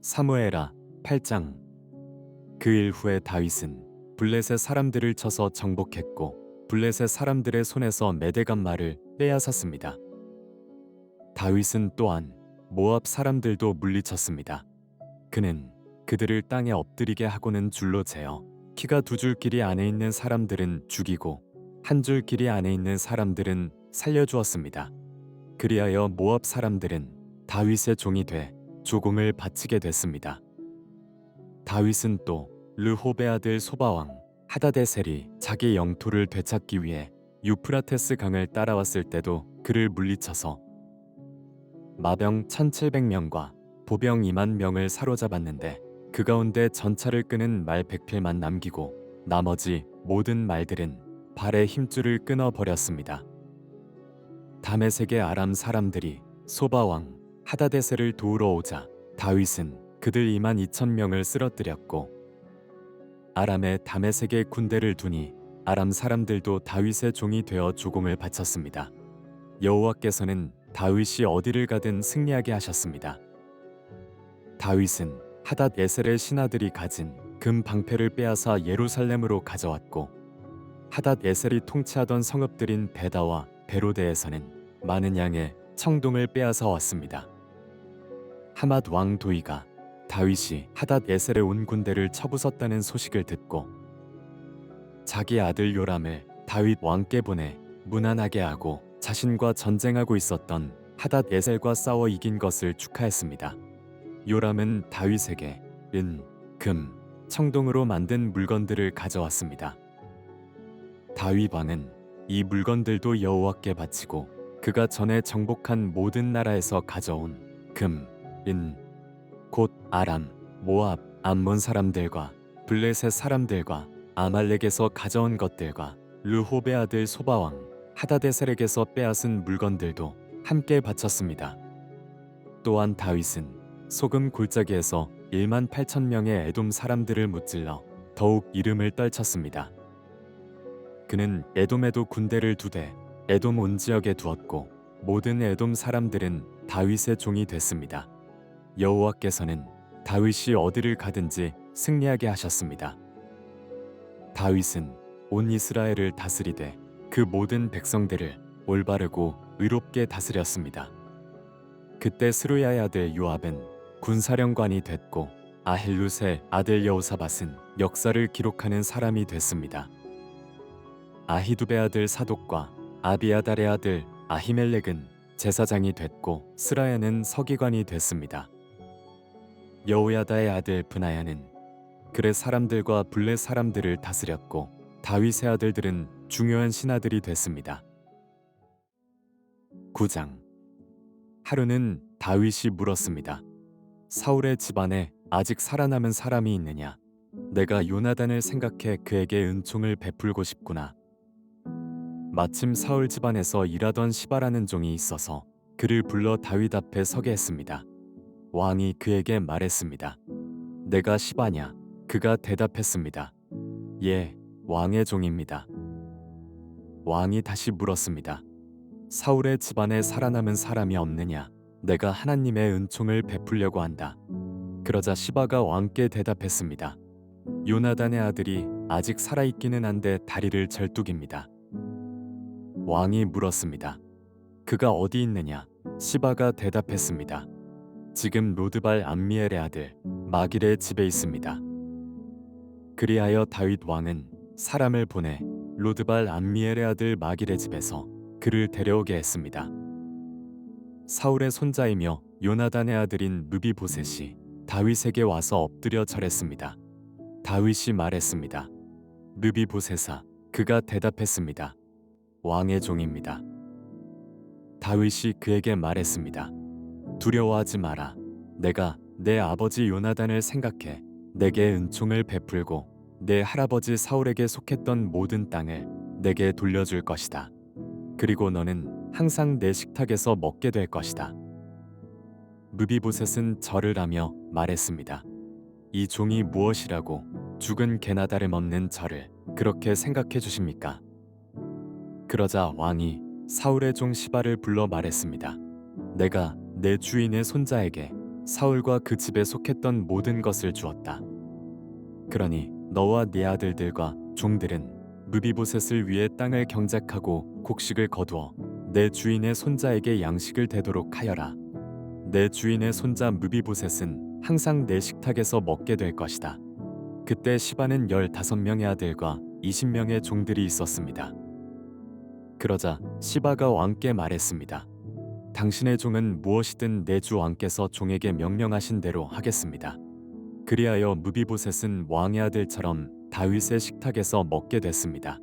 사무엘하 8장. 그 일 후에 다윗은 블레셋 사람들을 쳐서 정복했고 블레셋 사람들의 손에서 메대간 말을 빼앗았습니다. 다윗은 또한 모압 사람들도 물리쳤습니다. 그는 그들을 땅에 엎드리게 하고는 줄로 재어 키가 2줄 길이 안에 있는 사람들은 죽이고 1줄 길이 안에 있는 사람들은 살려주었습니다. 그리하여 모압 사람들은 다윗의 종이 돼 조공을 바치게 됐습니다. 다윗은 또 르호베 아들 소바왕 하다데셀이 자기 영토를 되찾기 위해 유프라테스 강을 따라왔을 때도 그를 물리쳐서 마병 1700명과 보병 2만 명을 사로잡았는데 그 가운데 전차를 끄는 말 100필만 남기고 나머지 모든 말들은 발의 힘줄을 끊어 버렸습니다. 다메섹의 아람 사람들이 소바왕 하다데셀을 도우러 오자 다윗은 그들 2만 2천 명을 쓰러뜨렸고 아람에 다메섹의 군대를 두니 아람 사람들도 다윗의 종이 되어 조공을 바쳤습니다. 여호와께서는 다윗이 어디를 가든 승리하게 하셨습니다. 다윗은 하닷에셀의 신하들이 가진 금 방패를 빼앗아 예루살렘으로 가져왔고 하닷에셀이 통치하던 성읍들인 베다와 베로데에서는 많은 양의 청동을 빼앗아 왔습니다. 하맛 왕 도이가 다윗이 하닷에셀의 온 군대를 쳐부쉈다는 소식을 듣고 자기 아들 요람을 다윗 왕께 보내 무난하게 하고 자신과 전쟁하고 있었던 하닷에셀과 싸워 이긴 것을 축하했습니다. 요람은 다윗에게 은, 금, 청동으로 만든 물건들을 가져왔습니다. 다윗 왕은 이 물건들도 여호와께 바치고 그가 전에 정복한 모든 나라에서 가져온 금, 은, 곧 아람, 모압, 암몬 사람들과 블레셋 사람들과 아말렉에서 가져온 것들과 르호베 아들 소바왕 하다데셀에게서 빼앗은 물건들도 함께 바쳤습니다. 또한 다윗은 소금 골짜기에서 1만 8천 명의 에돔 사람들을 무찔러 더욱 이름을 떨쳤습니다. 그는 에돔에도 군대를 2대 에돔 온 지역에 두었고 모든 에돔 사람들은 다윗의 종이 됐습니다. 여호와께서는 다윗이 어디를 가든지 승리하게 하셨습니다. 다윗은 온 이스라엘을 다스리되 그 모든 백성들을 올바르고 의롭게 다스렸습니다. 그때 스루야의 아들 요압은 군사령관이 됐고 아헬룻의 아들 여호사밧은 역사를 기록하는 사람이 됐습니다. 아히두베 아들 사독과 아비아달의 아들 아히멜렉은 제사장이 됐고 스라야는 서기관이 됐습니다. 여호야다의 아들 브나야는 그의 사람들과 블레 사람들을 다스렸고 다윗의 아들들은 중요한 신하들이 됐습니다. 9장. 하루는 다윗이 물었습니다. 사울의 집안에 아직 살아남은 사람이 있느냐? 내가 요나단을 생각해 그에게 은총을 베풀고 싶구나. 마침 사울 집안에서 일하던 시바라는 종이 있어서 그를 불러 다윗 앞에 서게 했습니다. 왕이 그에게 말했습니다. 내가 시바냐? 그가 대답했습니다. 예, 왕의 종입니다. 왕이 다시 물었습니다. 사울의 집안에 살아남은 사람이 없느냐? 내가 하나님의 은총을 베풀려고 한다. 그러자 시바가 왕께 대답했습니다. 요나단의 아들이 아직 살아있기는 한데 다리를 절뚝입니다. 왕이 물었습니다. 그가 어디 있느냐? 시바가 대답했습니다. 지금 로드발 암미엘의 아들 마길의 집에 있습니다. 그리하여 다윗 왕은 사람을 보내 로드발 암미엘의 아들 마길의 집에서 그를 데려오게 했습니다. 사울의 손자이며 요나단의 아들인 므비보셋이 다윗에게 와서 엎드려 절했습니다. 다윗이 말했습니다. 므비보셋아, 그가 대답했습니다. 왕의 종입니다. 다윗이 그에게 말했습니다. 두려워하지 마라. 내가 내 아버지 요나단을 생각해 내게 은총을 베풀고 내 할아버지 사울에게 속했던 모든 땅을 내게 돌려줄 것이다. 그리고 너는 항상 내 식탁에서 먹게 될 것이다. 므비보셋은 절을 하며 말했습니다. 이 종이 무엇이라고 죽은 개나 다름없는 저를 그렇게 생각해 주십니까? 그러자 왕이 사울의 종 시바를 불러 말했습니다. 내가 내 주인의 손자에게 사울과 그 집에 속했던 모든 것을 주었다. 그러니 너와 네 아들들과 종들은 무비보셋을 위해 땅을 경작하고 곡식을 거두어 내 주인의 손자에게 양식을 대도록 하여라. 내 주인의 손자 무비보셋은 항상 내 식탁에서 먹게 될 것이다. 그때 시바는 15명의 아들과 20명의 종들이 있었습니다. 그러자 시바가 왕께 말했습니다. 당신의 종은 무엇이든 내 주 왕께서 종에게 명령하신 대로 하겠습니다. 그리하여 무비보셋은 왕의 아들처럼 다윗의 식탁에서 먹게 됐습니다.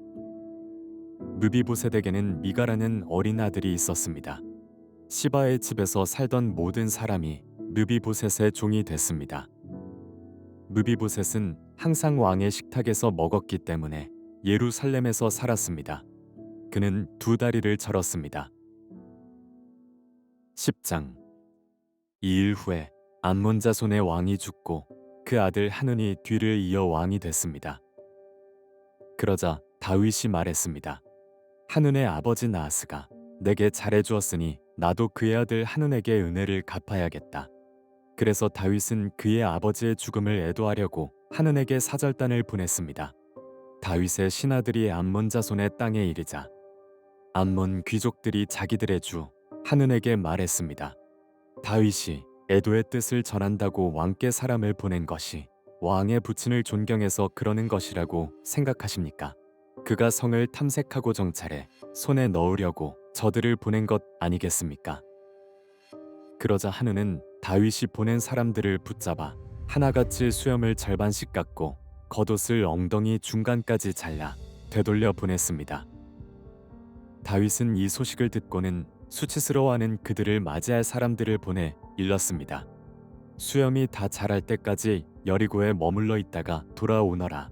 무비보셋에게는 미가라는 어린 아들이 있었습니다. 시바의 집에서 살던 모든 사람이 무비보셋의 종이 됐습니다. 무비보셋은 항상 왕의 식탁에서 먹었기 때문에 예루살렘에서 살았습니다. 그는 2다리를 절었습니다. 10장. 이 일 후에 암몬 자손의 왕이 죽고 그 아들 하눈이 뒤를 이어 왕이 됐습니다. 그러자 다윗이 말했습니다. 하눈의 아버지 나하스가 내게 잘해주었으니 나도 그의 아들 하눈에게 은혜를 갚아야겠다. 그래서 다윗은 그의 아버지의 죽음을 애도하려고 하눈에게 사절단을 보냈습니다. 다윗의 신하들이 암몬 자손의 땅에 이르자 암몬 귀족들이 자기들의 주 하눈에게 말했습니다. 다윗이 애도의 뜻을 전한다고 왕께 사람을 보낸 것이 왕의 부친을 존경해서 그러는 것이라고 생각하십니까? 그가 성을 탐색하고 정찰해 손에 넣으려고 저들을 보낸 것 아니겠습니까? 그러자 하눈은 다윗이 보낸 사람들을 붙잡아 하나같이 수염을 절반씩 깎고 겉옷을 엉덩이 중간까지 잘라 되돌려 보냈습니다. 다윗은 이 소식을 듣고는 수치스러워하는 그들을 맞이할 사람들을 보내 일렀습니다. 수염이 다 자랄 때까지 여리고에 머물러 있다가 돌아오너라.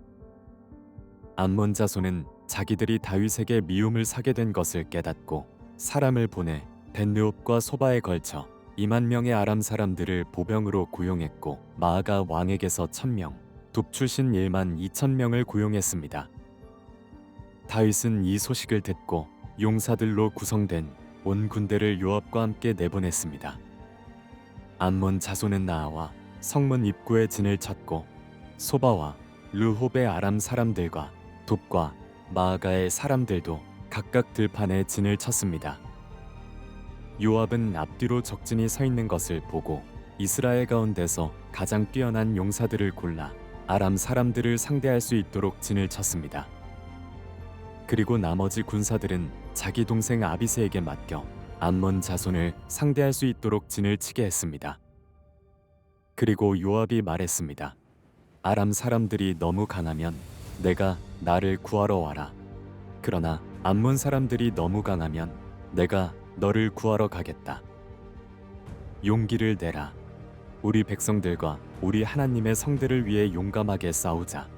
암몬 자손은 자기들이 다윗에게 미움을 사게 된 것을 깨닫고 사람을 보내 벤르옵과 소바에 걸쳐 2만 명의 아람 사람들을 보병으로 고용했고 마아가 왕에게서 1,000명, 돕 출신 1만 2천 명을 고용했습니다. 다윗은 이 소식을 듣고 용사들로 구성된 온 군대를 요압과 함께 내보냈습니다. 암몬 자손은 나아와 성문 입구에 진을 쳤고 소바와 르홉의 아람 사람들과 돕과 마아가의 사람들도 각각 들판에 진을 쳤습니다. 요압은 앞뒤로 적진이 서 있는 것을 보고 이스라엘 가운데서 가장 뛰어난 용사들을 골라 아람 사람들을 상대할 수 있도록 진을 쳤습니다. 그리고 나머지 군사들은 자기 동생 아비새에게 맡겨 암몬 자손을 상대할 수 있도록 진을 치게 했습니다. 그리고 요압이 말했습니다. 아람 사람들이 너무 강하면 내가 나를 구하러 와라. 그러나 암몬 사람들이 너무 강하면 내가 너를 구하러 가겠다. 용기를 내라. 우리 백성들과 우리 하나님의 성들을 위해 용감하게 싸우자.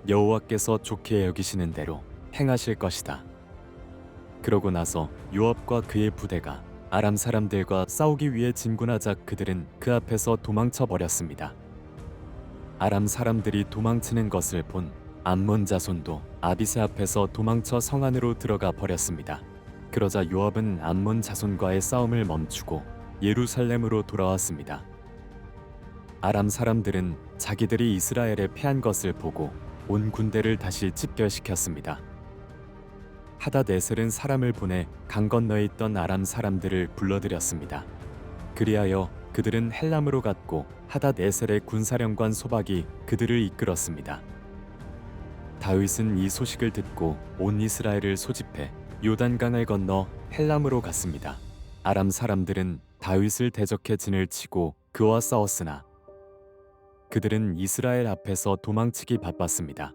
여호와께서 좋게 여기시는 대로 행하실 것이다. 그러고 나서 요압과 그의 부대가 아람 사람들과 싸우기 위해 진군하자 그들은 그 앞에서 도망쳐 버렸습니다. 아람 사람들이 도망치는 것을 본 암몬 자손도 아비새 앞에서 도망쳐 성 안으로 들어가 버렸습니다. 그러자 요압은 암몬 자손과의 싸움을 멈추고 예루살렘으로 돌아왔습니다. 아람 사람들은 자기들이 이스라엘에 패한 것을 보고 온 군대를 다시 집결시켰습니다. 하닷에셀은 사람을 보내 강 건너에 있던 아람 사람들을 불러들였습니다. 그리하여 그들은 헬람으로 갔고 하닷에셀의 군사령관 소박이 그들을 이끌었습니다. 다윗은 이 소식을 듣고 온 이스라엘을 소집해 요단강을 건너 헬람으로 갔습니다. 아람 사람들은 다윗을 대적해 진을 치고 그와 싸웠으나 그들은 이스라엘 앞에서 도망치기 바빴습니다.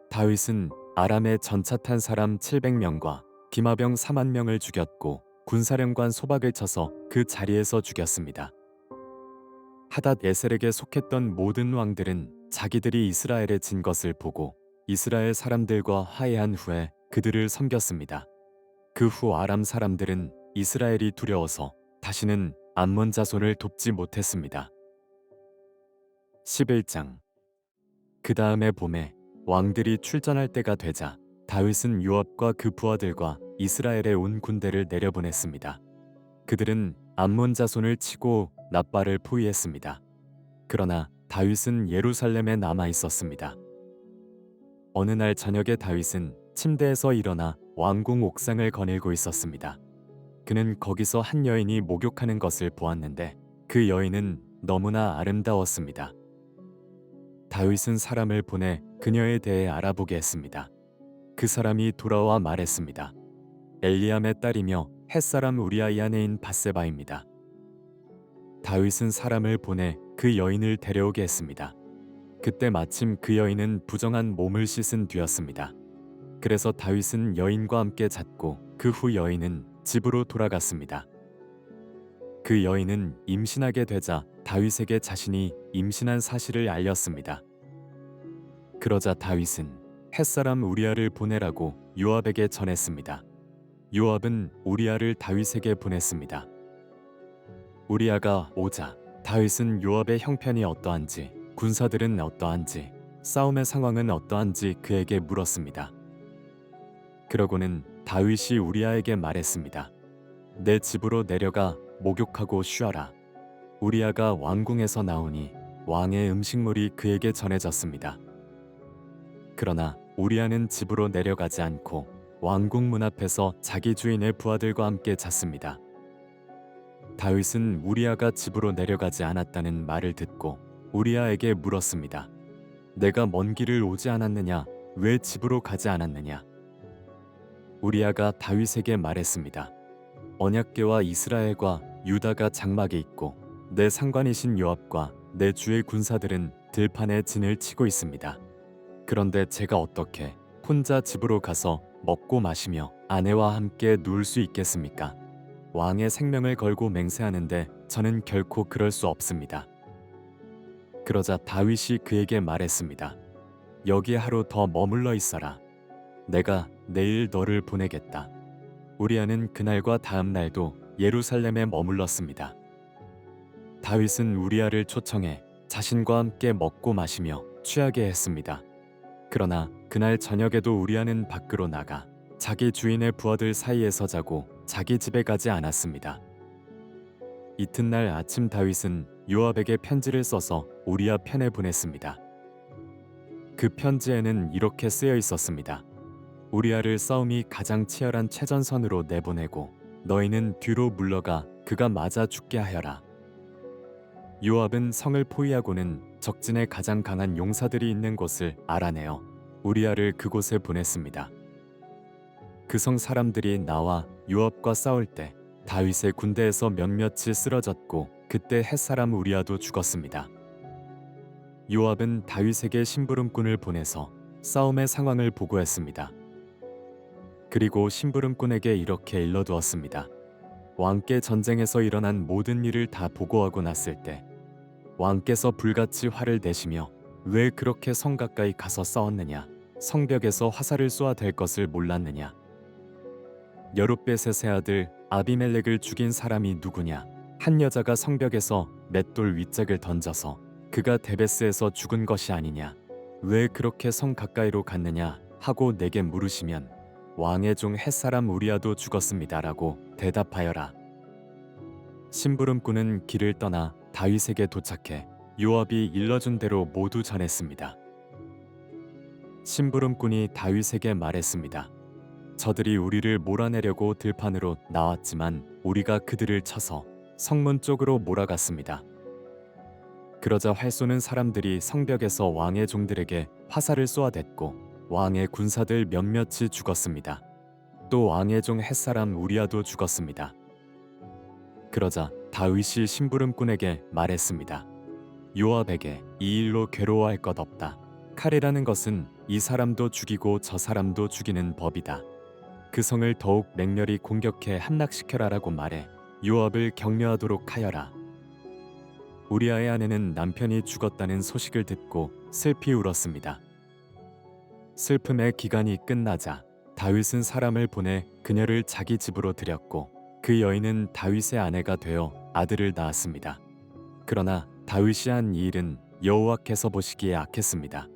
다윗은 아람의 전차 탄 사람 700명과 기마병 4만 명을 죽였고 군사령관 소박을 쳐서 그 자리에서 죽였습니다. 하닷에셀에게 속했던 모든 왕들은 자기들이 이스라엘에 진 것을 보고 이스라엘 사람들과 화해한 후에 그들을 섬겼습니다. 그 후 아람 사람들은 이스라엘이 두려워서 다시는 암몬 자손을 돕지 못했습니다. 11장. 그 다음에 봄에 왕들이 출전할 때가 되자 다윗은 요압과 그 부하들과 이스라엘의 온 군대를 내려보냈습니다. 그들은 암몬 자손을 치고 납바를 포위했습니다. 그러나 다윗은 예루살렘에 남아 있었습니다. 어느 날 저녁에 다윗은 침대에서 일어나 왕궁 옥상을 거닐고 있었습니다. 그는 거기서 한 여인이 목욕하는 것을 보았는데 그 여인은 너무나 아름다웠습니다. 다윗은 사람을 보내 그녀에 대해 알아보게 했습니다. 그 사람이 돌아와 말했습니다. 엘리암의 딸이며 햇사람 우리아의 아내인 밧세바입니다. 다윗은 사람을 보내 그 여인을 데려오게 했습니다. 그때 마침 그 여인은 부정한 몸을 씻은 뒤였습니다. 그래서 다윗은 여인과 함께 잤고 그 후 여인은 집으로 돌아갔습니다. 그 여인은 임신하게 되자 다윗에게 자신이 임신한 사실을 알렸습니다. 그러자 다윗은 햇사람 우리아를 보내라고 요압에게 전했습니다. 요압은 우리아를 다윗에게 보냈습니다. 우리아가 오자 다윗은 요압의 형편이 어떠한지, 군사들은 어떠한지, 싸움의 상황은 어떠한지 그에게 물었습니다. 그러고는 다윗이 우리아에게 말했습니다. 내 집으로 내려가 목욕하고 쉬어라. 우리아가 왕궁에서 나오니 왕의 음식물이 그에게 전해졌습니다. 그러나 우리아는 집으로 내려가지 않고 왕궁 문 앞에서 자기 주인의 부하들과 함께 잤습니다. 다윗은 우리아가 집으로 내려가지 않았다는 말을 듣고 우리아에게 물었습니다. 내가 먼 길을 오지 않았느냐? 왜 집으로 가지 않았느냐? 우리아가 다윗에게 말했습니다. 언약궤와 이스라엘과 유다가 장막에 있고 내 상관이신 요압과 내 주의 군사들은 들판에 진을 치고 있습니다. 그런데 제가 어떻게 혼자 집으로 가서 먹고 마시며 아내와 함께 누울 수 있겠습니까? 왕의 생명을 걸고 맹세하는데 저는 결코 그럴 수 없습니다. 그러자 다윗이 그에게 말했습니다. 여기 하루 더 머물러 있어라. 내가 내일 너를 보내겠다. 우리아는 그날과 다음 날도 예루살렘에 머물렀습니다. 다윗은 우리아를 초청해 자신과 함께 먹고 마시며 취하게 했습니다. 그러나 그날 저녁에도 우리아는 밖으로 나가 자기 주인의 부하들 사이에서 자고 자기 집에 가지 않았습니다. 이튿날 아침 다윗은 요압에게 편지를 써서 우리아 편에 보냈습니다. 그 편지에는 이렇게 쓰여 있었습니다. 우리아를 싸움이 가장 치열한 최전선으로 내보내고 너희는 뒤로 물러가 그가 맞아 죽게 하여라. 요압은 성을 포위하고는 적진에 가장 강한 용사들이 있는 곳을 알아내어 우리아를 그곳에 보냈습니다. 그 성 사람들이 나와 요압과 싸울 때 다윗의 군대에서 몇몇이 쓰러졌고 그때 햇사람 우리아도 죽었습니다. 요압은 다윗에게 심부름꾼을 보내서 싸움의 상황을 보고했습니다. 그리고 심부름꾼에게 이렇게 일러두었습니다. 왕께 전쟁에서 일어난 모든 일을 다 보고하고 났을 때 왕께서 불같이 화를 내시며 왜 그렇게 성 가까이 가서 싸웠느냐? 성벽에서 화살을 쏘아 댈 것을 몰랐느냐? 여룻베셋의 아들 아비멜렉을 죽인 사람이 누구냐? 한 여자가 성벽에서 맷돌 윗짝을 던져서 그가 데베스에서 죽은 것이 아니냐? 왜 그렇게 성 가까이로 갔느냐? 하고 내게 물으시면 왕의 종 햇사람 우리아도 죽었습니다라고 대답하여라. 심부름꾼은 길을 떠나 다윗에게 도착해 요압이 일러준 대로 모두 전했습니다. 심부름꾼이 다윗에게 말했습니다. 저들이 우리를 몰아내려고 들판으로 나왔지만 우리가 그들을 쳐서 성문 쪽으로 몰아갔습니다. 그러자 활 쏘는 사람들이 성벽에서 왕의 종들에게 화살을 쏘아댔고 왕의 군사들 몇몇이 죽었습니다. 또 왕의 종 햇사람 우리아도 죽었습니다. 그러자 다윗이 심부름꾼에게 말했습니다. 요압에게 이 일로 괴로워할 것 없다. 칼이라는 것은 이 사람도 죽이고 저 사람도 죽이는 법이다. 그 성을 더욱 맹렬히 공격해 함락시켜라라고 말해 요압을 격려하도록 하여라. 우리아의 아내는 남편이 죽었다는 소식을 듣고 슬피 울었습니다. 슬픔의 기간이 끝나자 다윗은 사람을 보내 그녀를 자기 집으로 들였고 그 여인은 다윗의 아내가 되어 아들을 낳았습니다. 그러나 다윗이 한 이 일은 여호와께서 보시기에 악했습니다.